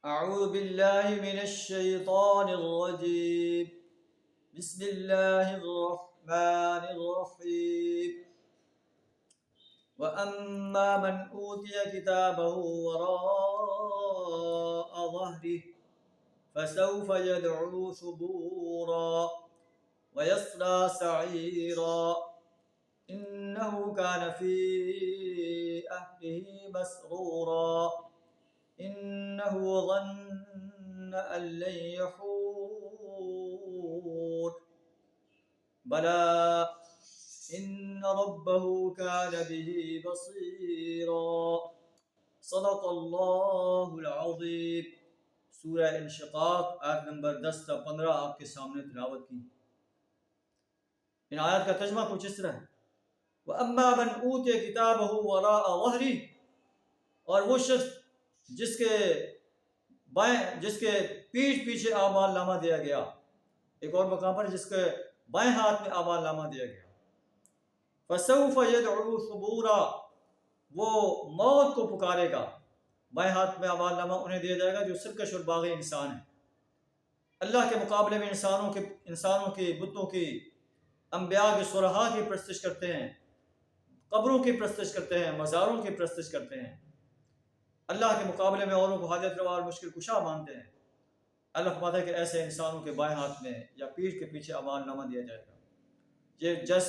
أعوذ بالله من الشيطان الرجيم. بسم الله الرحمن الرحيم. وأما من أوتي كتابه وراء ظهره فسوف يدعو ثبورا ويصلى سعيرا إنه كان في أهله مسرورا إنه ظن أن لن يحور بلى إن ربه كان به بصيرا صدق اللہ العظیم۔ سورہ انشقاق آیت نمبر 10 تا 15 آپ کے سامنے تلاوت کی۔ ان آیات کا ترجمہ کچھ اس طرح ہے: وَأَمَّا مَنْ أُوتِيَ كِتَابَهُ وَرَاءَ ظَهْرِهِ، اور وہ شخص جس کے پیٹھ پیچھے اعمال نامہ دیا گیا۔ ایک اور مقام پر جس کے بائیں ہاتھ میں اعمال نامہ دیا گیا۔ فَسَوْفَ يَدْعُو ثُبُورًا، وہ موت کو پکارے گا۔ بائیں ہاتھ میں اعمال نامہ انہیں دیا جائے گا جو سرکش اور باغی انسان ہیں، اللہ کے مقابلے میں انسانوں کی، بتوں کی، انبیاء کے صلحاء کی پرستش کرتے ہیں، قبروں کی پرستش کرتے ہیں، مزاروں کی پرستش کرتے ہیں، اللہ کے مقابلے میں اوروں کو حاجت روا اور مشکل کشا مانتے ہیں۔ اللہ فرماتا ہے کہ ایسے انسانوں کے بائیں ہاتھ میں یا پیٹھ کے پیچھے اعمال نامہ دیا جائے گا۔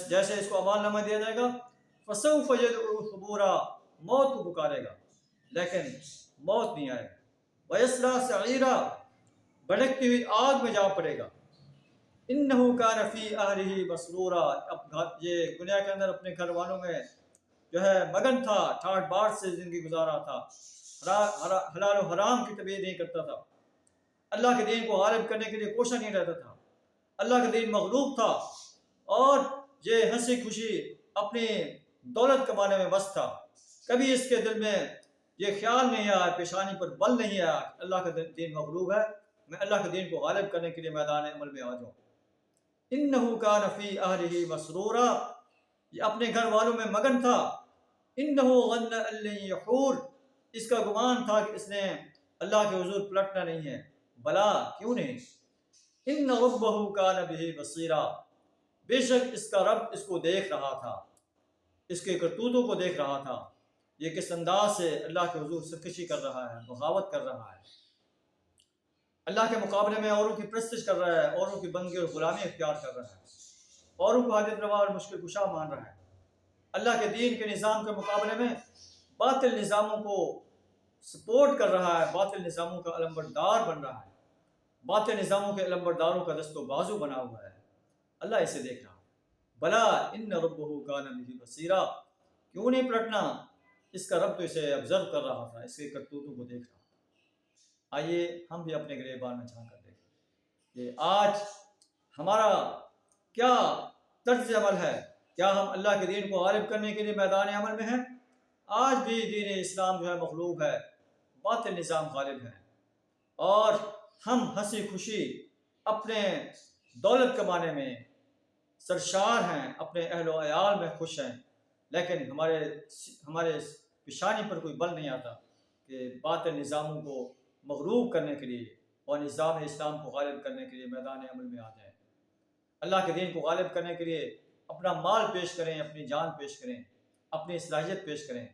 جیسے اس کو اعمال نامہ دیا جائے گا، فسوف یدعو ثبورا، موت کو پکارے گا لیکن موت نہیں آئے گا۔ ویصلی سعیرا، بھڑکتی ہوئی آگ میں جا پڑے گا۔ انہ کان فی اہلہ مسرورا، اب یہ دنیا کے اندر اپنے گھر والوں میں جو ہے مگن تھا، ٹھاٹ باٹ سے زندگی گزارا تھا، حلال و حرام کی تبعیض نہیں کرتا تھا، اللہ کے دین کو غالب کرنے کے لیے کوشاں نہیں رہتا تھا، اللہ کا دین مغلوب تھا، اور یہ ہنسی خوشی اپنی دولت کمانے میں مست تھا۔ کبھی اس کے دل میں یہ خیال نہیں آیا، پیشانی پر بل نہیں آیا کہ اللہ کا دین مغلوب ہے، میں اللہ کے دین کو غالب کرنے کے لیے میدان عمل میں آ جاؤں۔ انہ کان فی اہلہ مسرورا، یہ اپنے گھر والوں میں مگن تھا۔ انہ ظن ان لن یحور، اس کا گمان تھا کہ اس نے اللہ کے حضور پلٹنا نہیں ہے۔ بلا، کیوں نہیں؟ ان ربہ کان بہ بصیرا، بے شک اس کا رب اس کو دیکھ رہا تھا، اس کے کرتوتوں کو دیکھ رہا تھا، یہ کس انداز سے اللہ کے حضور سرکشی کر رہا ہے، بغاوت کر رہا ہے، اللہ کے مقابلے میں اوروں کی پرستش کر رہا ہے، اوروں کی بندگی اور غلامی اختیار کر رہا ہے، اوروں کو حاجت روا اور مشکل کشا مان رہا ہے، اللہ کے دین کے نظام کے مقابلے میں باطل نظاموں کو سپورٹ کر رہا ہے، باطل نظاموں کا علمبردار بن رہا ہے، باطل نظاموں کے علمبرداروں کا دست و بازو بنا ہوا ہے۔ اللہ اسے دیکھ رہا ہے۔ بلا ان ربہ کان بہ بصیرا، کیوں نہیں پلٹنا؟ اس کا رب تو اسے آبزرو کر رہا تھا، اس کے کرتوتوں کو دیکھ رہا تھا۔ آئیے ہم بھی اپنے گریبان میں جھانک کر دیکھیں کہ آج ہمارا کیا طرز عمل ہے، کیا ہم اللہ کے دین کو غالب کرنے کے لیے میدان عمل میں ہیں؟ آج بھی دین اسلام جو ہے مغلوب ہے، باطل نظام غالب ہے، اور ہم ہنسی خوشی اپنے دولت کمانے میں سرشار ہیں، اپنے اہل و عیال میں خوش ہیں، لیکن ہمارے پیشانی پر کوئی بل نہیں آتا کہ باطل نظاموں کو مغلوب کرنے کے لیے اور نظام اسلام کو غالب کرنے کے لیے میدان عمل میں آ جائیں۔ اللہ کے دین کو غالب کرنے کے لیے اپنا مال پیش کریں، اپنی جان پیش کریں، اپنی صلاحیت پیش کریں۔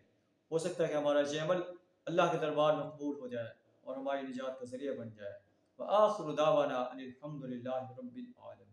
ہو سکتا ہے کہ ہمارا یہ عمل اللہ کے دربار میں قبول ہو جائے اور ہماری نجات کا ذریعہ بن جائے۔ وآخر دعوانا ان الحمد للہ رب العالمین۔